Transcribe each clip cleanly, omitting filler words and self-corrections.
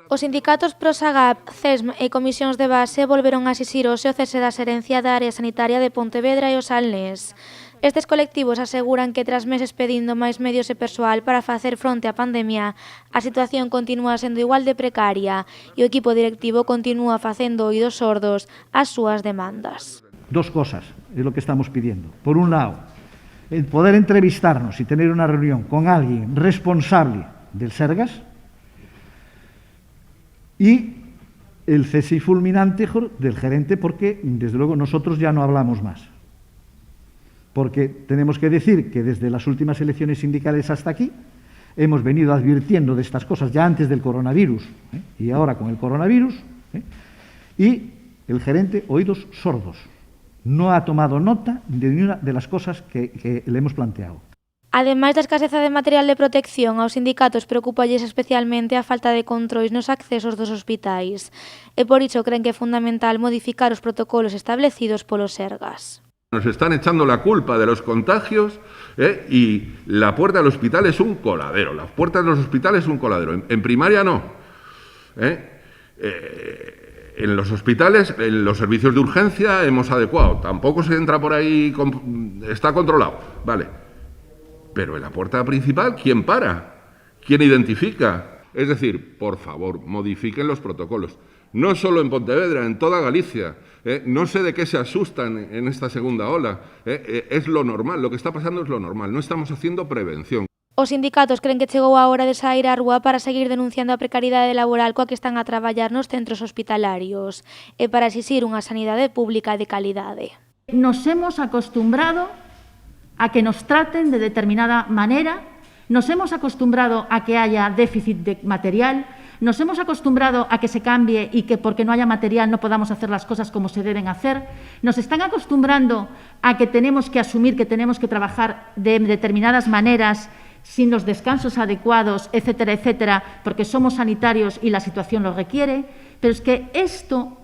Os sindicatos Prosagap, CESM e Comisións de Base volveron a exixir o cese da xerencia da área sanitaria de Pontevedra e o Salnés. Estes colectivos aseguran que tras meses pedindo máis medios e persoal para facer fronte á pandemia, a situación continúa sendo igual de precaria e o equipo directivo continúa facendo oídos sordos ás súas demandas. Dos cosas es lo que estamos pidiendo. Por un lado, el poder entrevistarnos y tener una reunión con alguien responsable del Sergas, y el cese fulminante del gerente, porque desde luego nosotros ya no hablamos más. Porque tenemos que decir que desde las últimas elecciones sindicales hasta aquí hemos venido advirtiendo de estas cosas ya antes del coronavirus y ahora con el coronavirus, y el gerente, oídos sordos, no ha tomado nota de ninguna de las cosas que le hemos planteado. Ademais da escaseza de material de protección, aos sindicatos preocúpalles especialmente a falta de controis nos accesos dos hospitais e por iso creen que é fundamental modificar os protocolos establecidos polos Sergas. Nos están echando la culpa de los contagios y la puerta del hospital es un coladero. La puerta de los hospitales es un coladero. En primaria no. En los hospitales, en los servicios de urgencia hemos adecuado. Tampoco se entra por ahí, está controlado. Vale. Pero en la puerta principal, ¿quién para? ¿Quién identifica? Es decir, por favor, modifiquen los protocolos. No solo en Pontevedra, en toda Galicia. No sé de qué se asustan en esta segunda ola. Es lo normal, lo que está pasando es lo normal. No estamos haciendo prevención. Os sindicatos creen que chegou a hora de sair á rúa para seguir denunciando a precariedade laboral coa que están a traballar nos centros hospitalarios e para exixir unha sanidade pública de calidade. Nos hemos acostumbrado a que nos traten de determinada manera, nos hemos acostumbrado a que haya déficit de material, nos hemos acostumbrado a que se cambie y que porque no haya material no podamos hacer las cosas como se deben hacer, nos están acostumbrando a que tenemos que asumir que tenemos que trabajar de determinadas maneras sin los descansos adecuados, etcétera, etcétera, porque somos sanitarios y la situación lo requiere, pero es que esto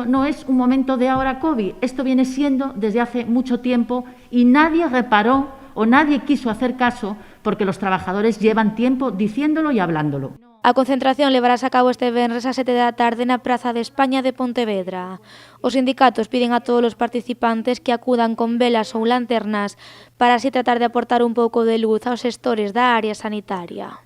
no es un momento de ahora COVID, esto viene siendo desde hace mucho tiempo y nadie reparó o nadie quiso hacer caso porque los trabajadores llevan tiempo diciéndolo y hablándolo. A concentración levarase a cabo este venres a 7 da tarde na Praza de España de Pontevedra. Os sindicatos piden a todos os participantes que acudan con velas ou lanternas para así tratar de aportar un pouco de luz aos xestores da área sanitaria.